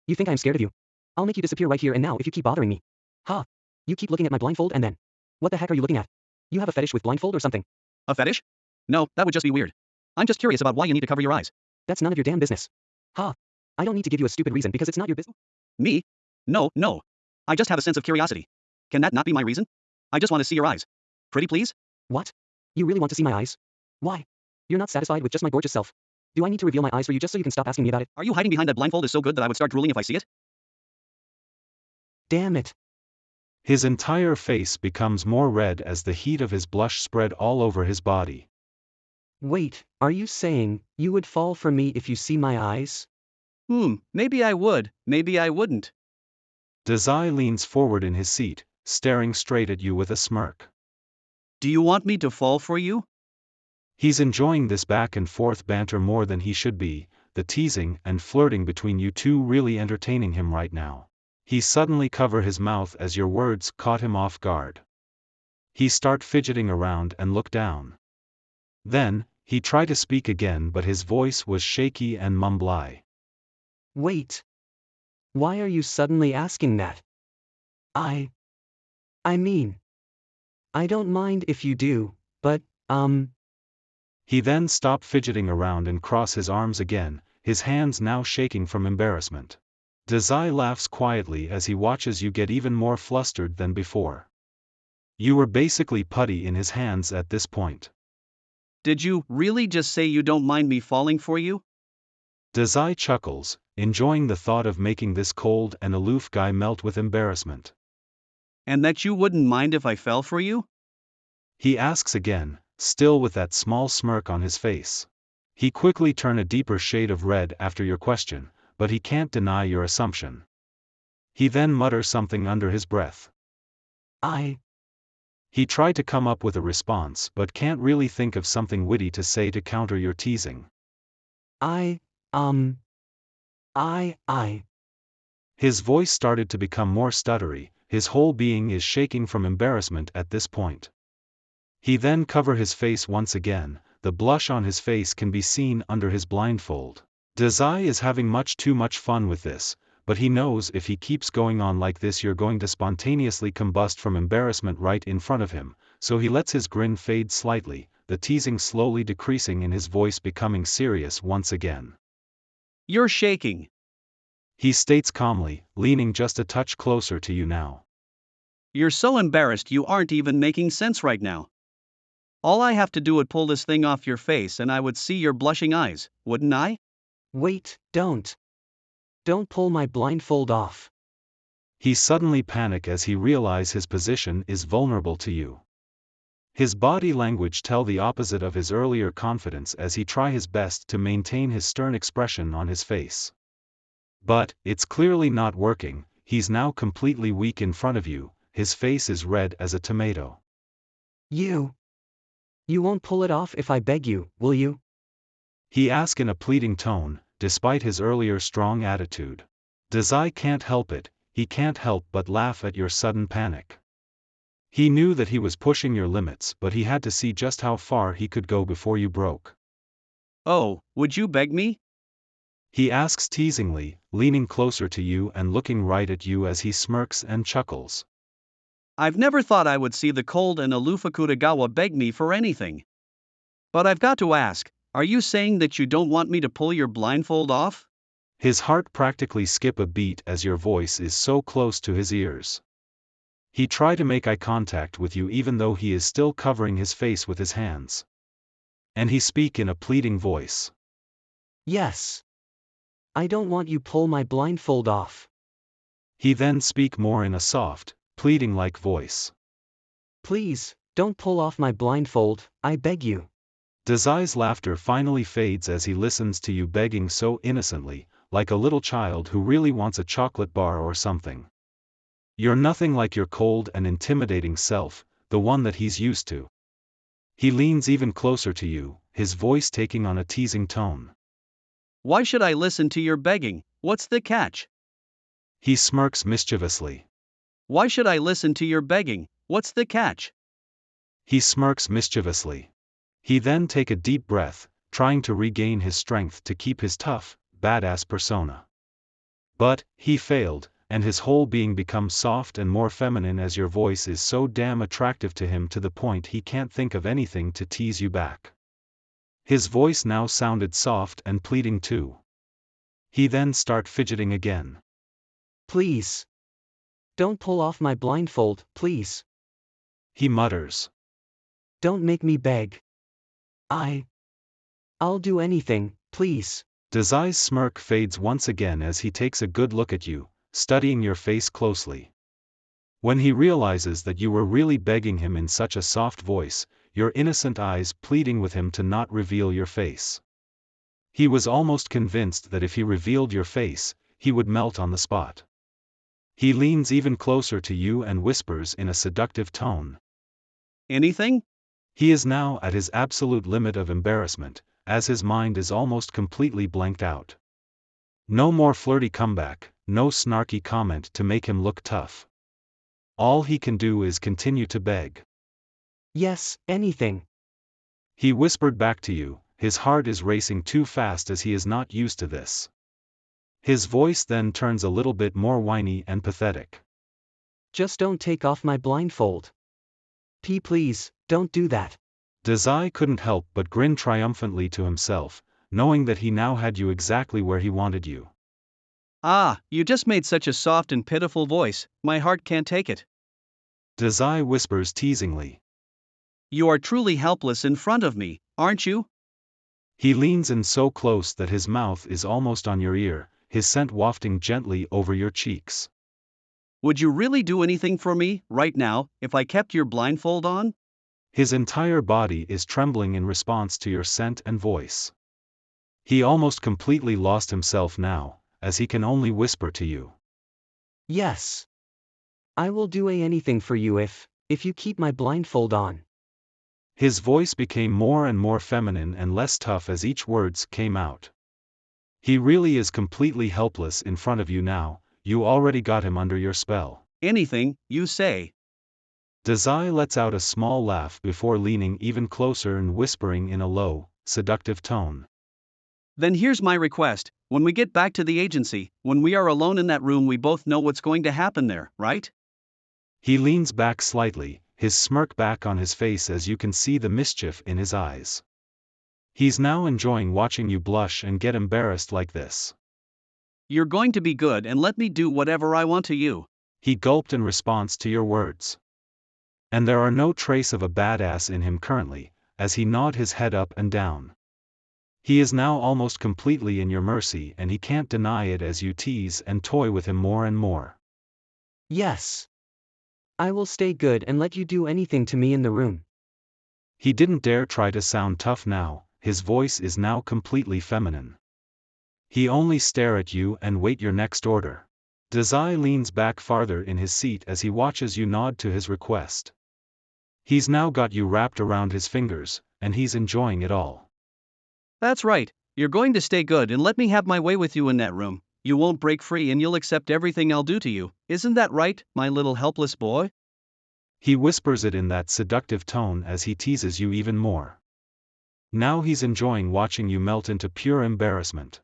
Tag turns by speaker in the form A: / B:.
A: You think I'm scared of you? I'll make you disappear right here and now if you keep bothering me. Ha! You keep looking at my blindfold and then. What the heck are you looking at? You have a fetish with blindfold or something?
B: A fetish? No, that would just be weird. I'm just curious about why you need to cover your eyes.
A: That's none of your damn business. Ha! I don't need to give you a stupid reason because it's not your business.
B: Me? No, no. I just have a sense of curiosity. Can that not be my reason? I just want to see your eyes. Pretty please?
A: What? You really want to see my eyes? Why? You're not satisfied with just my gorgeous self. Do I need to reveal my eyes for you just so you can stop asking me about it?
B: Are you hiding behind that blindfold is so good that I would start drooling if I see it?
A: Damn it.
C: His entire face becomes more red as the heat of his blush spread all over his body.
A: Wait, are you saying you would fall for me if you see my eyes?
B: Maybe I would, maybe I wouldn't.
C: DAZAI leans forward in his seat, staring straight at you with a smirk.
B: Do you want me to fall for you?
C: He's enjoying this back and forth banter more than he should be, the teasing and flirting between you two really entertaining him right now. He suddenly cover his mouth as your words caught him off guard. He start fidgeting around and look down. Then, he tried to speak again but his voice was shaky and mumbly.
A: Wait. Why are you suddenly asking that? I mean, I don't mind if you do, but,
C: He then stopped fidgeting around and cross his arms again, his hands now shaking from embarrassment. DAZAI laughs quietly as he watches you get even more flustered than before. You were basically putty in his hands at this point.
B: Did you really just say you don't mind me falling for you?
C: DAZAI chuckles, enjoying the thought of making this cold and aloof guy melt with embarrassment.
B: And that you wouldn't mind if I fell for you?
C: He asks again, still with that small smirk on his face. He quickly turns a deeper shade of red after your question, but he can't deny your assumption. He then mutters something under his breath. He tried to come up with a response but can't really think of something witty to say to counter your teasing. His voice started to become more stuttery, his whole being is shaking from embarrassment at this point. He then cover his face once again, the blush on his face can be seen under his blindfold. DAZAI is having much too much fun with this, but he knows if he keeps going on like this you're going to spontaneously combust from embarrassment right in front of him, so he lets his grin fade slightly, the teasing slowly decreasing in his voice becoming serious once again.
B: You're shaking.
C: He states calmly, leaning just a touch closer to you now.
B: You're so embarrassed you aren't even making sense right now. All I have to do would pull this thing off your face and I would see your blushing eyes, wouldn't I?
A: Wait, don't. Don't pull my blindfold off.
C: He suddenly panics as he realizes his position is vulnerable to you. His body language tells the opposite of his earlier confidence as he tries his best to maintain his stern expression on his face. But, it's clearly not working, he's now completely weak in front of you, his face is red as a tomato.
A: You won't pull it off if I beg you, will you?
C: He asks in a pleading tone, despite his earlier strong attitude. DAZAI can't help it, he can't help but laugh at your sudden panic. He knew that he was pushing your limits but he had to see just how far he could go before you broke.
B: Oh, would you beg me?
C: He asks teasingly, leaning closer to you and looking right at you as he smirks and chuckles.
B: I've never thought I would see the cold and aloof Akutagawa beg me for anything. But I've got to ask, are you saying that you don't want me to pull your blindfold off?
C: His heart practically skip a beat as your voice is so close to his ears. He tries to make eye contact with you even though he is still covering his face with his hands. And he speaks in a pleading voice.
A: Yes. I don't want you pull my blindfold off.
C: He then speaks more in a soft, pleading-like voice.
A: Please, don't pull off my blindfold, I beg you.
C: DAZAI's laughter finally fades as he listens to you begging so innocently, like a little child who really wants a chocolate bar or something. You're nothing like your cold and intimidating self, the one that he's used to. He leans even closer to you, his voice taking on a teasing tone.
B: Why should I listen to your begging? What's the catch?
C: He smirks mischievously.
B: Why should I listen to your begging? What's the catch?
C: He smirks mischievously. He then takes a deep breath, trying to regain his strength to keep his tough, badass persona. But, he failed, and his whole being becomes soft and more feminine as your voice is so damn attractive to him to the point he can't think of anything to tease you back. His voice now sounded soft and pleading too. He then start fidgeting again.
A: Please. Don't pull off my blindfold, please.
C: He mutters.
A: Don't make me beg. I'll do anything, please.
C: DAZAI's smirk fades once again as he takes a good look at you, studying your face closely. When he realizes that you were really begging him in such a soft voice, your innocent eyes pleading with him to not reveal your face. He was almost convinced that if he revealed your face, he would melt on the spot. He leans even closer to you and whispers in a seductive tone.
B: Anything?
C: He is now at his absolute limit of embarrassment, as his mind is almost completely blanked out. No more flirty comeback, no snarky comment to make him look tough. All he can do is continue to beg.
A: Yes, anything.
C: He whispered back to you, his heart is racing too fast as he is not used to this. His voice then turns a little bit more whiny and pathetic.
A: Just don't take off my blindfold. Please, don't do that.
C: DAZAI couldn't help but grin triumphantly to himself, knowing that he now had you exactly where he wanted you.
B: Ah, you just made such a soft and pitiful voice, my heart can't take it.
C: DAZAI whispers teasingly.
B: You are truly helpless in front of me, aren't you?
C: He leans in so close that his mouth is almost on your ear, his scent wafting gently over your cheeks.
B: Would you really do anything for me, right now, if I kept your blindfold on?
C: His entire body is trembling in response to your scent and voice. He almost completely lost himself now, as he can only whisper to you.
A: Yes. I will do anything for you if you keep my blindfold on.
C: His voice became more and more feminine and less tough as each words came out. He really is completely helpless in front of you now, you already got him under your spell.
B: Anything, you say.
C: DAZAI lets out a small laugh before leaning even closer and whispering in a low, seductive tone.
B: Then here's my request, when we get back to the agency, when we are alone in that room we both know what's going to happen there, right?
C: He leans back slightly, his smirk back on his face as you can see the mischief in his eyes. He's now enjoying watching you blush and get embarrassed like this.
B: You're going to be good and let me do whatever I want to you.
C: He gulped in response to your words. And there are no trace of a badass in him currently, as he gnawed his head up and down. He is now almost completely in your mercy and he can't deny it as you tease and toy with him more and more.
A: Yes. I will stay good and let you do anything to me in the room.
C: He didn't dare try to sound tough now, his voice is now completely feminine. He only stare at you and wait your next order. DAZAI leans back farther in his seat as he watches you nod to his request. He's now got you wrapped around his fingers, and he's enjoying it all.
B: That's right, you're going to stay good and let me have my way with you in that room. You won't break free and you'll accept everything I'll do to you, isn't that right, my little helpless boy?
C: He whispers it in that seductive tone as he teases you even more. Now he's enjoying watching you melt into pure embarrassment.